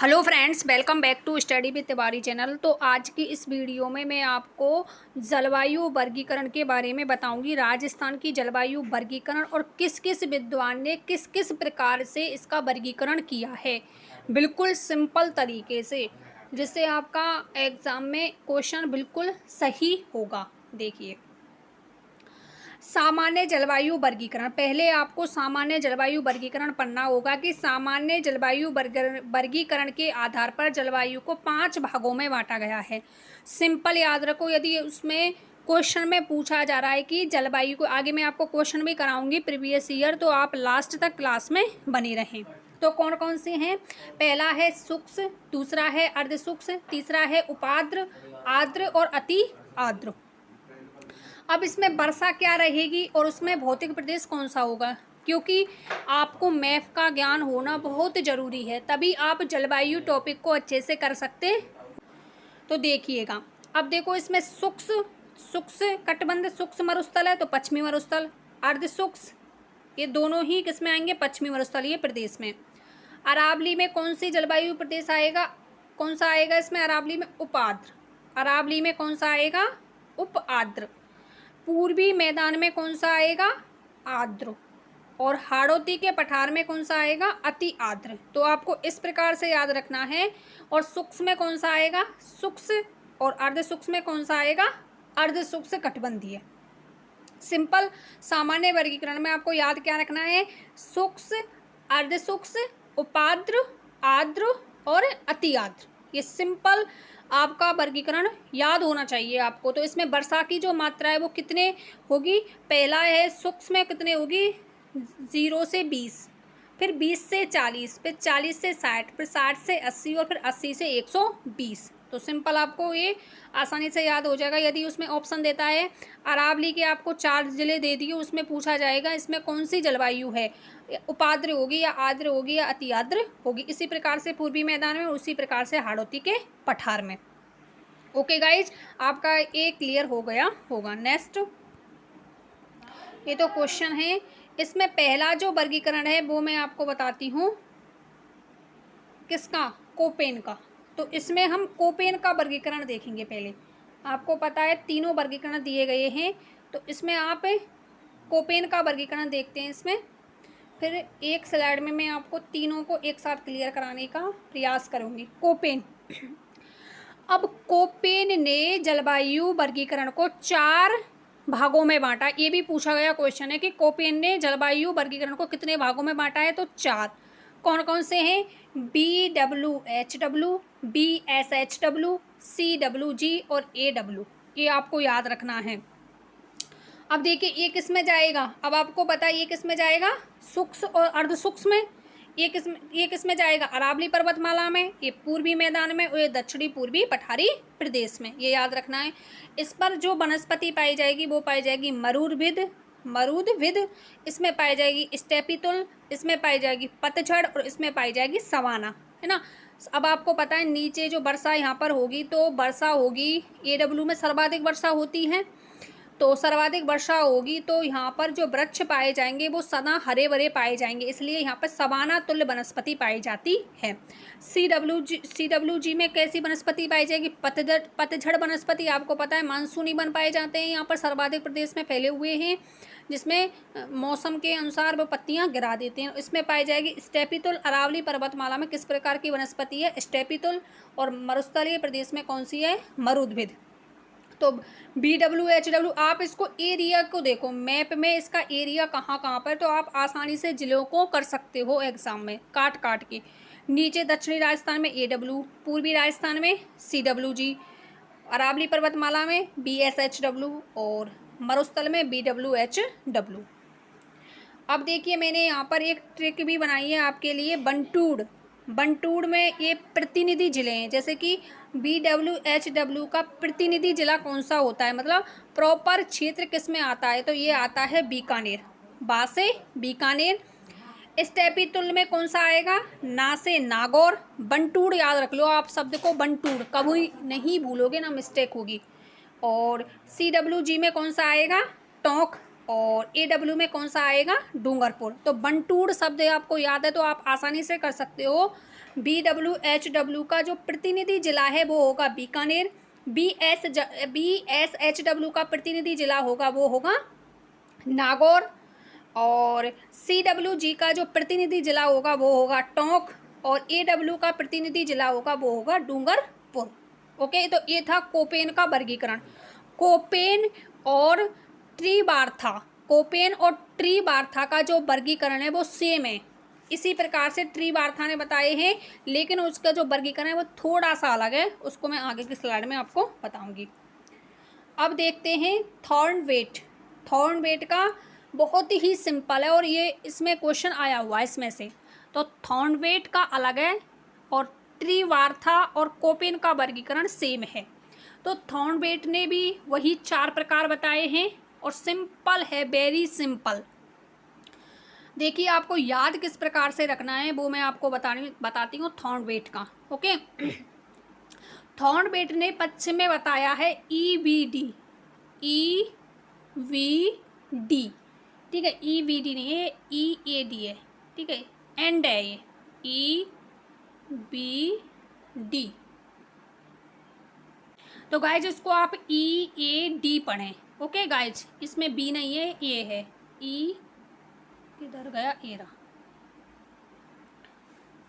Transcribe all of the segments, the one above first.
Hello friends, welcome back to study with Tiwari channel. तो आज की इस वीडियो में मैं आपको जलवायु वर्गीकरण के बारे में बताऊंगी। राजस्थान की जलवायु वर्गीकरण और किस किस विद्वान ने किस किस प्रकार से इसका वर्गीकरण किया है, बिल्कुल सिंपल तरीके से, जिससे आपका एग्ज़ाम में क्वेश्चन बिल्कुल सही होगा। देखिए, सामान्य जलवायु वर्गीकरण। पहले आपको सामान्य जलवायु वर्गीकरण पढ़ना होगा कि सामान्य जलवायु वर्गीकरण के आधार पर जलवायु को 5 भागों में बांटा गया है। सिंपल याद रखो, यदि उसमें क्वेश्चन में पूछा जा रहा है कि जलवायु को, आगे मैं आपको क्वेश्चन भी कराऊंगी प्रीवियस ईयर, तो आप लास्ट तक क्लास में बने रहें। तो कौन कौन से हैं? पहला है शुष्क, दूसरा है अर्ध शुष्क, तीसरा है उपाद्र, आर्द्र और अति आर्द्र। अब इसमें वर्षा क्या रहेगी और उसमें भौतिक प्रदेश कौन सा होगा, क्योंकि आपको मैप का ज्ञान होना बहुत ज़रूरी है, तभी आप जलवायु टॉपिक को अच्छे से कर सकते हैं। तो देखिएगा, अब देखो इसमें शुष्क, शुष्क कटिबंध शुष्क मरुस्थल है तो पश्चिमी मरुस्थल, अर्ध शुष्क, ये दोनों ही किस में आएंगे? पश्चिमी मरुस्थलीय प्रदेश में। अरावली में कौन सी जलवायु प्रदेश आएगा? कौन सा आएगा इसमें? अरावली में उपाद्र। अरावली में कौन सा आएगा? उप आर्द्र। पूर्वी मैदान में कौन सा आएगा? आर्द्र। और हाड़ौती के पठार में कौन सा आएगा? अति आर्द्र। तो आपको इस प्रकार से याद रखना है। और शुष्क में कौन सा आएगा? शुष्क। और अर्ध शुष्क में कौन सा आएगा? अर्ध शुष्क कटिबंधीय। सिंपल सामान्य वर्गीकरण में आपको याद क्या रखना है? शुष्क, अर्ध शुष्क, उपाद्र, आर्द्र और अति आर्द्र। ये सिंपल आपका वर्गीकरण याद होना चाहिए आपको। तो इसमें वर्षा की जो मात्रा है वो कितने होगी? पहला है शुष्क में कितने होगी? 0 से 20, फिर 20 से 40, फिर 40 से 60, फिर 60 से 80 और फिर 80 से 120। तो सिंपल आपको ये आसानी से याद हो जाएगा। यदि उसमें ऑप्शन देता है अरावली के, आपको 4 जिले दे दिए, उसमें पूछा जाएगा इसमें कौन सी जलवायु है, उपाद्र होगी या आर्द्र होगी या अति आर्द्र होगी। इसी प्रकार से पूर्वी मैदान में, उसी प्रकार से हाड़ौती के पठार में। ओके गाइज, आपका ये क्लियर हो गया होगा। नेक्स्ट, ये तो क्वेश्चन है। इसमें पहला जो वर्गीकरण है वो मैं आपको बताती हूँ, किसका? कोपेन का। तो इसमें हम कोपेन का वर्गीकरण देखेंगे। पहले आपको पता है तीनों वर्गीकरण दिए गए हैं, तो इसमें आप कोपेन का वर्गीकरण देखते हैं। इसमें फिर एक स्लाइड में मैं आपको तीनों को एक साथ क्लियर कराने का प्रयास करूँगी। कोपेन। अब कोपेन ने जलवायु वर्गीकरण को 4 भागों में बांटा। ये भी पूछा गया क्वेश्चन है कि कोपेन ने जलवायु वर्गीकरण को कितने भागों में बांटा है? तो 4। कौन कौन से हैं? BWHW, BSHW, CWG और AW। ये आपको याद रखना है। अब देखिए, ये किस में जाएगा? अब आपको पता है ये किस में जाएगा? शुष्क और अर्ध शुष्क में। ये किस में जाएगा? अरावली पर्वतमाला में, ये पूर्वी मैदान में और ये दक्षिणी पूर्वी पठारी प्रदेश में। ये याद रखना है। इस पर जो वनस्पति पाई जाएगी वो पाई जाएगी मरूदविद, इसमें पाई जाएगी स्टेपितुल, इसमें पाई जाएगी पतझड़ और इसमें पाई जाएगी सवाना, है ना। अब आपको पता है नीचे जो वर्षा यहाँ पर होगी, तो वर्षा होगी AW में सर्वाधिक वर्षा होती है। तो सर्वाधिक वर्षा होगी तो यहाँ पर जो वृक्ष पाए जाएंगे वो सदा हरे भरे पाए जाएंगे, इसलिए यहाँ पर सवाना तुल्य वनस्पति पाई जाती है। CWG में कैसी वनस्पति पाई जाएगी? पतझड़ वनस्पति। आपको पता है मानसूनी वन पाए जाते हैं यहाँ पर, सर्वाधिक प्रदेश में फैले हुए हैं, जिसमें मौसम के अनुसार वो पत्तियाँ गिरा देते हैं। इसमें पाई जाएगी स्टेपितुल। अरावली पर्वतमाला में किस प्रकार की वनस्पति है? स्टेपितुल। और मरुस्थलीय प्रदेश में कौन सी है? मरूदविद। तो BWHW, आप इसको एरिया को देखो मैप में, इसका एरिया कहाँ कहाँ पर, तो आप आसानी से जिलों को कर सकते हो एग्जाम में काट काट के। नीचे दक्षिणी राजस्थान में AW, पूर्वी राजस्थान में CWG, अरावली पर्वतमाला में BSHW और मरुस्थल में BWHW। अब देखिए, मैंने यहाँ पर एक ट्रिक भी बनाई है आपके लिए। बंटूड़ में ये प्रतिनिधि जिले हैं, जैसे कि BWHW का प्रतिनिधि जिला कौन सा होता है, मतलब प्रॉपर क्षेत्र किस में आता है? तो ये आता है बीकानेर। बा से बीकानेर। स्टेपितुल में कौन सा आएगा? ना से नागौर। बंटूड़ याद रख लो आप शब्द को, बंटूड़ कभी नहीं भूलोगे ना, मिस्टेक होगी। और CWG में कौन सा आएगा? टोंक। और AW में कौन सा आएगा? डूंगरपुर। तो बंटूड़ शब्द आपको याद है तो आप आसानी से कर सकते हो BWHW का जो प्रतिनिधि जिला है वो होगा बीकानेर। BSHW का प्रतिनिधि जिला होगा वो होगा नागौर। और CWG का जो प्रतिनिधि जिला होगा वो होगा टोंक। और AW का प्रतिनिधि जिला होगा वो होगा डूंगरपुर। ओके, तो ये था कोपेन का वर्गीकरण। कोपेन और ट्रीबार्था का जो वर्गीकरण है वो सेम है, इसी प्रकार से ट्रीबार्था ने बताए हैं, लेकिन उसका जो वर्गीकरण है वो थोड़ा सा अलग है, उसको मैं आगे की स्लाइड में आपको बताऊंगी। अब देखते हैं थॉर्नवेट का बहुत ही सिंपल है और ये इसमें क्वेश्चन आया हुआ है इसमें से। तो थॉर्नवेट का अलग है और ट्रीबार्था और कोपेन का वर्गीकरण सेम है। तो थॉर्नवेट ने भी वही 4 प्रकार बताए हैं और सिंपल है, वेरी सिंपल। देखिए आपको याद किस प्रकार से रखना है वो मैं आपको बताती हूँ थॉर्नवेट का। ओके, थॉर्नवेट ने पश्चिम में बताया है EVD, ठीक है, EVD नहीं है, EAD है, ठीक है, एंड है ये EBD। तो गाइज इसको आप EAD पढ़ें। ओके गाइज, इसमें B नहीं है, A है। E किधर गया, ए रहा।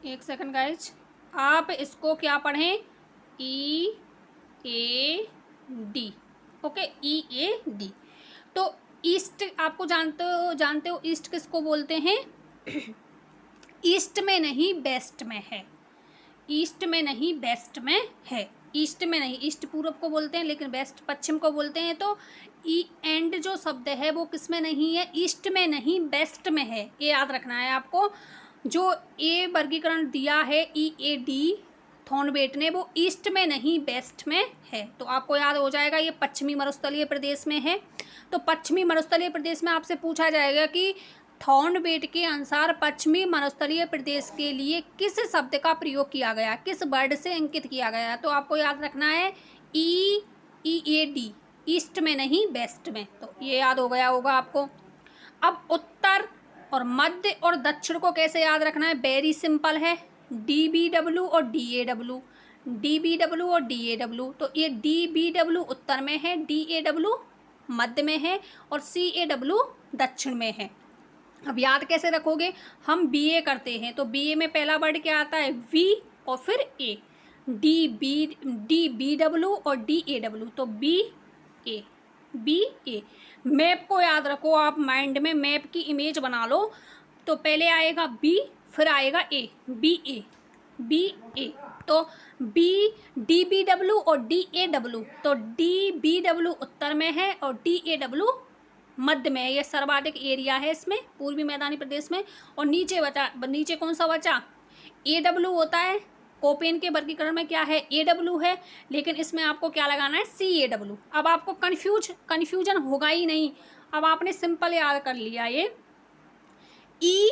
एक सेकंड गाइज, आप इसको क्या पढ़ें, EAD। Okay, EAD। तो ईस्ट आपको जानते हो ईस्ट किसको बोलते हैं? ईस्ट में नहीं वेस्ट में है, ईस्ट में नहीं वेस्ट में है, ईस्ट में नहीं, ईस्ट पूर्व को बोलते हैं लेकिन वेस्ट पश्चिम को बोलते हैं। तो ई एंड जो शब्द है वो किस में नहीं है, ईस्ट में नहीं वेस्ट में है, ये याद रखना है आपको। जो ए वर्गीकरण दिया है EAD थॉर्नवेट ने, वो ईस्ट में नहीं वेस्ट में है। तो आपको याद हो जाएगा ये पश्चिमी मरुस्थलीय प्रदेश में है। तो पश्चिमी मरुस्थलीय प्रदेश में आपसे पूछा जाएगा कि थॉर्नवेट के अनुसार पश्चिमी मरुस्थलीय प्रदेश के लिए किस शब्द का प्रयोग किया गया, किस वर्ड से अंकित किया गया। तो आपको याद रखना है EAD, ईस्ट में नहीं वेस्ट में। तो ये याद हो गया होगा आपको। अब उत्तर और मध्य और दक्षिण को कैसे याद रखना है, वेरी सिंपल है, DBW और DAW, DBW और DAW। तो ये DBW उत्तर में है, DAW मध्य में है और CAW दक्षिण में है। अब याद कैसे रखोगे, हम BA करते हैं तो BA में पहला वर्ड क्या आता है, V और फिर A, DBW और DAW। तो BA। मैप को याद रखो आप, माइंड में मैप की इमेज बना लो। तो पहले आएगा B, फिर आएगा A, BA। तो DBW और DAW। तो DBW उत्तर में है और DAW मध्य में है, ये सर्वाधिक एरिया है इसमें पूर्वी मैदानी प्रदेश में। और नीचे कौन सा बचा, AW होता है। कोपेन के वर्गीकरण में क्या है, AW है, लेकिन इसमें आपको क्या लगाना है, CAW। अब आपको कन्फ्यूजन होगा ही नहीं, अब आपने सिंपल याद कर लिया। ये ई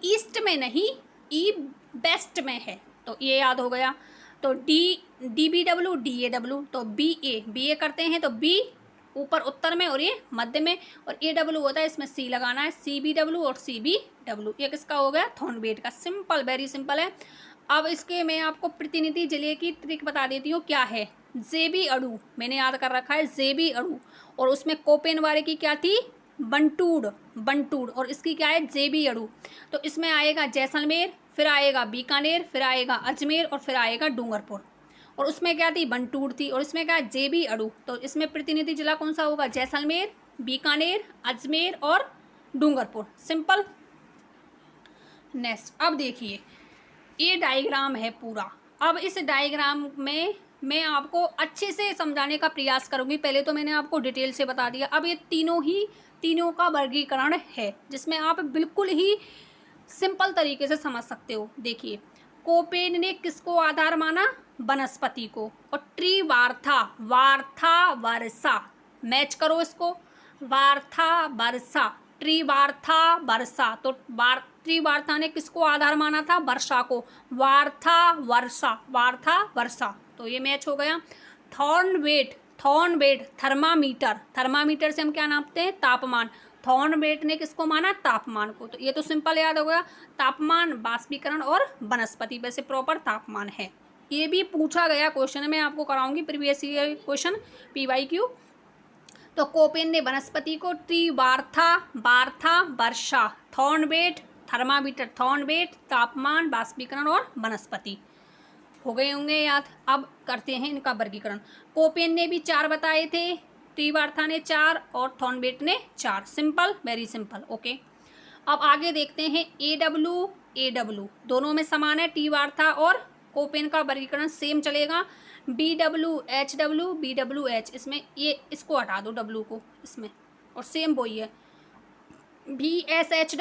ईस्ट में नहीं, ई वेस्ट में है, तो ये याद हो गया। तो DBW DAW। तो BA करते हैं तो B ऊपर उत्तर में और ये मध्य में, और AW होता है, इसमें C लगाना है, CBW और CBW। ये किसका हो गया, थॉर्नवेट का। सिंपल, वेरी सिंपल है। अब इसके मैं आपको प्रतिनिधि जिले की ट्रिक बता देती हूँ, क्या है, जेबी अड़ू मैंने याद कर रखा है, जेबी अड़ू। और उसमें कोपेन वाले की क्या थी, बंटूड़, और इसकी क्या है, जेबी अड़ू। तो इसमें आएगा जैसलमेर, फिर आएगा बीकानेर, फिर आएगा अजमेर और फिर आएगा डूंगरपुर। और उसमें क्या थी, बंटूड़ थी, और इसमें क्या, जेबी अड़ू। तो इसमें प्रतिनिधि जिला कौन सा होगा, जैसलमेर, बीकानेर, अजमेर और डूंगरपुर। सिंपल। नेक्स्ट, अब देखिए ये डायग्राम है पूरा। अब इस डायग्राम में मैं आपको अच्छे से समझाने का प्रयास करूंगी। पहले तो मैंने आपको डिटेल से बता दिया, अब ये तीनों का वर्गीकरण है जिसमें आप बिल्कुल ही सिंपल तरीके से समझ सकते हो। देखिए, कोपेन ने किसको आधार माना, वनस्पति को। और वार्था वर्षा, मैच करो इसको, वार्था वर्षा, वर्षा। तो वार्था ने किसको आधार माना था, वर्षा को, वार्था वर्षा। तो ये मैच हो गया। थॉर्नवेट, थर्मामीटर से हम क्या नापते हैं, तापमान। थॉर्नबेट ने किसको माना? तापमान को। तो ये तो सिंपल याद हो गया, तापमान, बाष्पीकरण और वनस्पति, वैसे प्रॉपर तापमान है। ये भी पूछा गया क्वेश्चन में, आपको कराऊंगी प्रीवियस ईयर क्वेश्चन PYQ। तो कोपेन ने वनस्पति को ट्री वार्था, वार्था वर्षा, थॉर्नबेट थर्मामीटर, थॉर्नबेट तापमान, बाष्पीकरण और वनस्पति हो गए होंगे याद। अब करते हैं इनका वर्गीकरण। कोपेन ने भी 4 बताए थे, ट्री वार्था ने 4 और थॉर्नबेट ने 4। Simple, very simple. ओके, अब आगे देखते हैं AW दोनों में समान है, टी वार्था और कोपेन का वर्गीकरण सेम चलेगा। BWH, इसमें ये इसको हटा दो W को इसमें, और सेम वही है। BSH,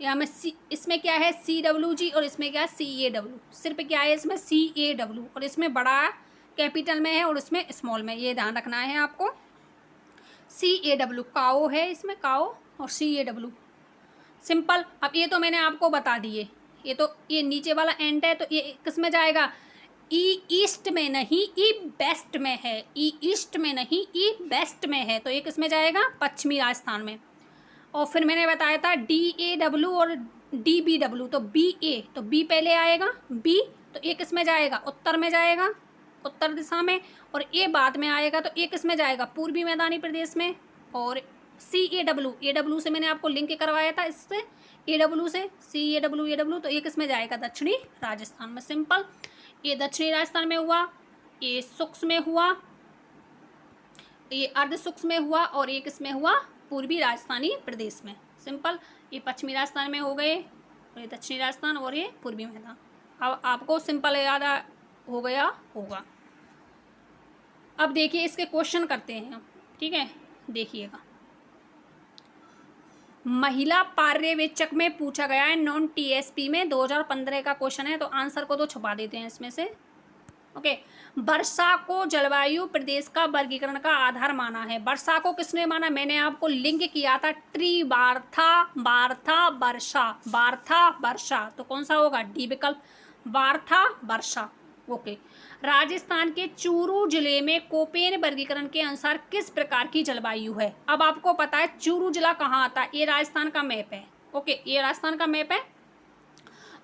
यहाँ में इसमें क्या है CWG और इसमें क्या है CAW। सिर्फ क्या है इसमें CAW, और इसमें बड़ा कैपिटल में है और इसमें स्मॉल में, ये ध्यान रखना है आपको। CAW काओ है इसमें, काओ और CAW सिंपल। अब ये तो मैंने आपको बता दिए, ये तो ये नीचे वाला एंड है, तो ये किस में जाएगा? ईस्ट में नहीं, वेस्ट में है। ईस्ट में नहीं, वेस्ट में है, तो ये किस में जाएगा? पश्चिमी राजस्थान में। और फिर मैंने बताया था DAW और DBW, तो BA, तो B पहले आएगा, B, तो ये किस में जाएगा? उत्तर में जाएगा, उत्तर दिशा में। और A बाद में आएगा, तो ये किस में जाएगा? पूर्वी मैदानी प्रदेश में। और AW से मैंने आपको लिंक करवाया था, इससे AW से CAW, तो ये किस में जाएगा? दक्षिणी राजस्थान में। सिंपल, ये दक्षिणी राजस्थान में हुआ, ये सूक्ष्म में हुआ, ये अर्ध सूक्ष्म में हुआ, और ये किस में हुआ? पूर्वी राजस्थानी प्रदेश में। सिंपल, ये पश्चिमी राजस्थान में हो गए, और ये दक्षिणी राजस्थान, और ये पूर्वी मैदान। अब आपको सिंपल याद हो गया होगा। अब देखिए इसके क्वेश्चन करते हैं, ठीक है, देखिएगा। महिला पर्यवेक्षक में पूछा गया है, नॉन TSP में 2015 का क्वेश्चन है, तो आंसर को तो छुपा देते हैं इसमें से। ओके, वर्षा को जलवायु प्रदेश का वर्गीकरण का आधार माना है। वर्षा को किसने माना? मैंने आपको लिंक किया था, ट्री वार्था, वार्था वर्षा, वार्था वर्षा, तो कौन सा होगा? D विकल्प, वार्था वर्षा। ओके, राजस्थान के चूरू जिले में कोपेन वर्गीकरण के अनुसार किस प्रकार की जलवायु है? अब आपको पता है चूरू जिला कहाँ आता है, ये राजस्थान का मैप है। ओके, ये राजस्थान का मैप है।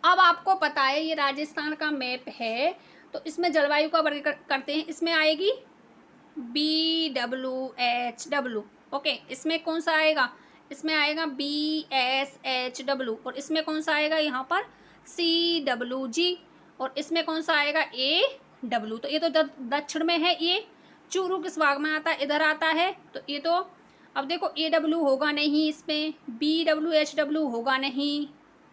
अब आपको पता है ये राजस्थान का मैप है, तो इसमें जलवायु का वर्गीकरण करते हैं, इसमें आएगी BWHW। ओके, इसमें कौन सा आएगा? इसमें आएगा BSHW, और इसमें कौन सा आएगा? यहाँ पर CWG, और इसमें कौन सा आएगा? AW। तो ये तो दक्षिण में है, ये चूरू किस भाग में आता है? इधर आता है। तो ये तो अब देखो AW होगा नहीं इसमें, BWHW होगा नहीं,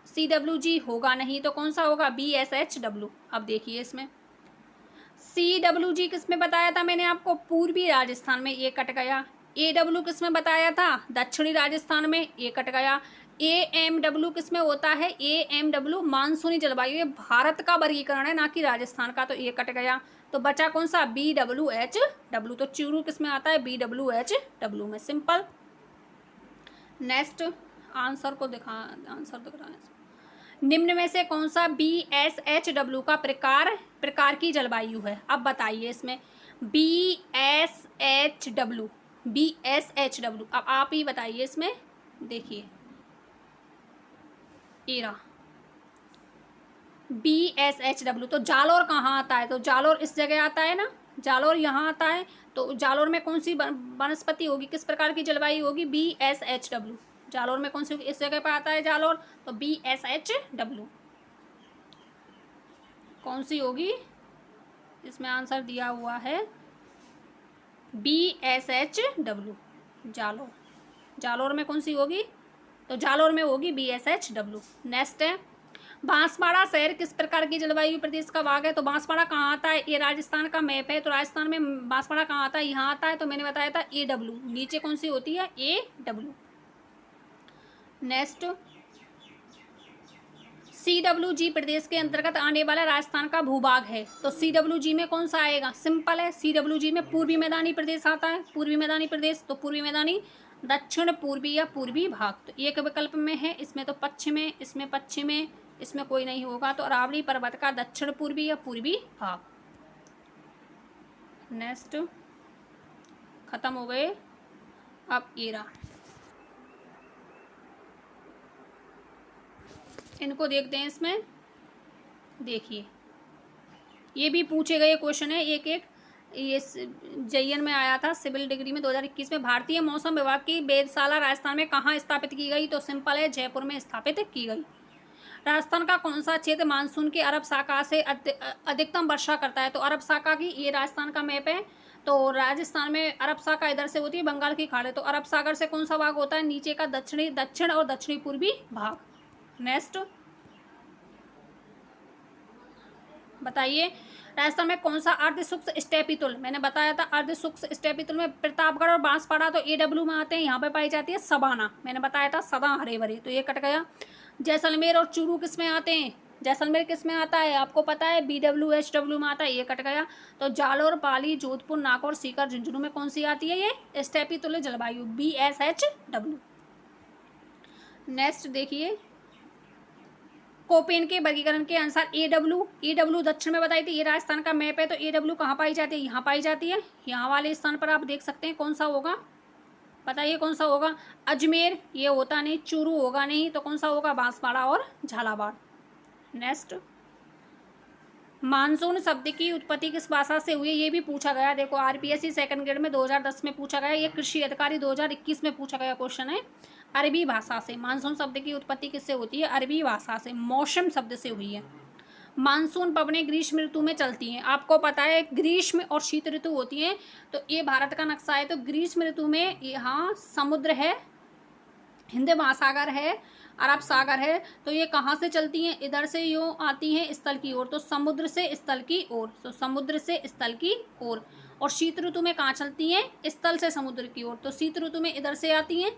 CWG होगा नहीं, तो कौन सा होगा? BSHW। अब देखिए इसमें CWG किस में बताया था मैंने आपको? पूर्वी राजस्थान में, ये कट गया। AW किस में बताया था? दक्षिणी राजस्थान में, ये कट गया। AMW किस में होता है? AMW मानसूनी जलवायु, ये भारत का वर्गीकरण है, ना कि राजस्थान का, तो ये कट गया। तो बचा कौन सा? BWHW। तो चूरू किस में आता है? BWHW में। सिंपल। नेक्स्ट आंसर को दिख रहा है। निम्न में से कौन सा BSHW का प्रकार की जलवायु है? अब बताइए इसमें BSHW, अब आप ही बताइए इसमें। देखिए एरा BSHW, तो जालोर कहाँ आता है? तो जालोर इस जगह आता है ना, जालोर यहाँ आता है। तो जालोर में कौन सी वनस्पति होगी, किस प्रकार की जलवायु होगी? BSHW। जालोर में कौन सी, इस जगह पर आता है जालोर, तो BSHW कौन सी होगी? इसमें आंसर दिया हुआ है BSHW, जालोर। जालोर में कौन सी होगी? तो जालोर में होगी BSHW। नेक्स्ट है, बांसवाड़ा शहर किस प्रकार की जलवायु प्रदेश का भाग है? तो बांसवाड़ा कहाँ आता है? ये राजस्थान का मैप है, तो राजस्थान में बांसवाड़ा कहाँ आता है? यहाँ आता है। तो मैंने बताया था AW, नीचे कौन सी होती है? AW। नेक्स्ट, CWG प्रदेश के अंतर्गत आने वाला राजस्थान का भूभाग है, तो CWG में कौन सा आएगा? सिंपल है, CWG में पूर्वी मैदानी प्रदेश आता है, पूर्वी मैदानी प्रदेश, तो पूर्वी मैदानी, दक्षिण पूर्वी या पूर्वी भाग, तो एक विकल्प में है। इसमें तो पश्चिम में, इसमें पश्चिम में, इसमें कोई नहीं होगा, तो अरावली पर्वत का दक्षिण पूर्वी या पूर्वी भाग। नेक्स्ट, खत्म हो गए। अब एरा इनको देखते हैं। इसमें देखिए ये भी पूछे गए क्वेश्चन है एक एक। ये JN में आया था सिविल डिग्री में 2021 में। भारतीय मौसम विभाग की वेधशाला राजस्थान में कहाँ स्थापित की गई? तो सिंपल है, जयपुर में स्थापित की गई। राजस्थान का कौन सा क्षेत्र मानसून की अरब साखा से अधिकतम वर्षा करता है? तो अरब साखा की, ये राजस्थान का मैप है। तो राजस्थान में अरब साखा इधर से होती है, बंगाल की खाड़ी। तो अरब सागर से कौन सा भाग होता है? नीचे का दक्षिण और दक्षिणी पूर्वी भाग। नेक्स्ट बताइए, राजस्थान में कौन सा अर्ध शुष्क स्टेपितुल, मैंने बताया था अर्ध शुष्क स्टेपितुल में प्रतापगढ़ और बांसवाड़ा तो AW में आते हैं। यहाँ पे पाई जाती है सबाना, मैंने बताया था सदा हरे भरे, तो ये कट गया। जैसलमेर और चूरू किस में आते हैं? जैसलमेर किस में आता है आपको पता है? BWHW में आता है, ये कट गया। तो जालोर, पाली, जोधपुर, नागौर, सीकर, झुंझुनू में कौन सी आती है? ये स्टेपितुल्य जलवायु, BSHW। नेक्स्ट देखिए, कोपेन के वर्गीकरण के अनुसार AW दक्षिण में बताई थी, ये राजस्थान का मैप है। तो AW कहाँ पाई जाती है? यहाँ पाई जाती है, यहाँ वाले स्थान पर आप देख सकते हैं। कौन सा होगा बताइए, कौन सा होगा? अजमेर ये होता नहीं, चूरू होगा नहीं, तो कौन सा होगा? बांसवाड़ा और झालावाड़। नेक्स्ट, मानसून शब्द की उत्पत्ति किस भाषा से हुई? ये भी पूछा गया, देखो RPSC सेकंड ग्रेड में 2010 में पूछा गया। ये कृषि अधिकारी 2021 में पूछा गया क्वेश्चन है। अरबी भाषा से मानसून शब्द की उत्पत्ति किससे होती है? अरबी भाषा से, मौसम शब्द से हुई है। मानसून पवनें ग्रीष्म ऋतु में चलती हैं, आपको पता है ग्रीष्म और शीत ऋतु होती है। तो ये भारत का नक्शा है। तो ग्रीष्म ऋतु में यहाँ समुद्र है, हिंद महासागर है, अरब सागर है। तो ये कहाँ से चलती हैं? इधर से यूँ आती हैं स्थल की ओर, तो समुद्र से स्थल की ओर, तो समुद्र से स्थल की ओर। और शीत ऋतु में कहाँ चलती हैं? स्थल से समुद्र की ओर। तो शीत ऋतु में इधर से आती हैं,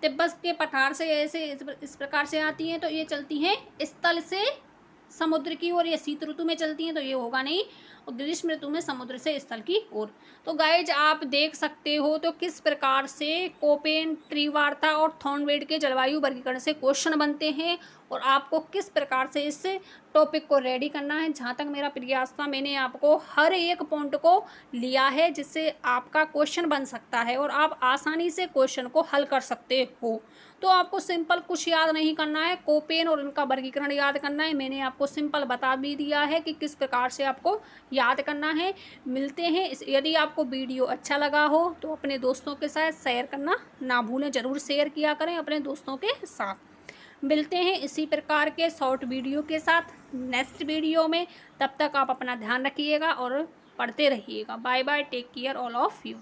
तिब्बत के पठार से ऐसे इस प्रकार से आती हैं। तो ये चलती हैं स्थल से समुद्र की ओर। ये शीत ऋतु में चलती हैं, तो ये होगा नहीं। और ग्रीष्म ऋतु में समुद्र से स्थल की ओर। तो गाइज आप देख सकते हो तो किस प्रकार से कोपेन, त्रिवार्ता और थॉर्नवेड के जलवायु वर्गीकरण से क्वेश्चन बनते हैं और आपको किस प्रकार से इस टॉपिक को रेडी करना है। जहाँ तक मेरा प्रयास था, मैंने आपको हर एक पॉइंट को लिया है जिससे आपका क्वेश्चन बन सकता है और आप आसानी से क्वेश्चन को हल कर सकते हो। तो आपको सिंपल कुछ याद नहीं करना है, कोपेन और उनका वर्गीकरण याद करना है। मैंने आपको सिंपल बता भी दिया है कि किस प्रकार से आपको याद करना है। मिलते हैं यदि आपको वीडियो अच्छा लगा हो तो अपने दोस्तों के साथ शेयर करना ना भूलें, ज़रूर शेयर किया करें अपने दोस्तों के साथ। मिलते हैं इसी प्रकार के शॉर्ट वीडियो के साथ नेक्स्ट वीडियो में। तब तक आप अपना ध्यान रखिएगा और पढ़ते रहिएगा। Bye bye, take care all of you.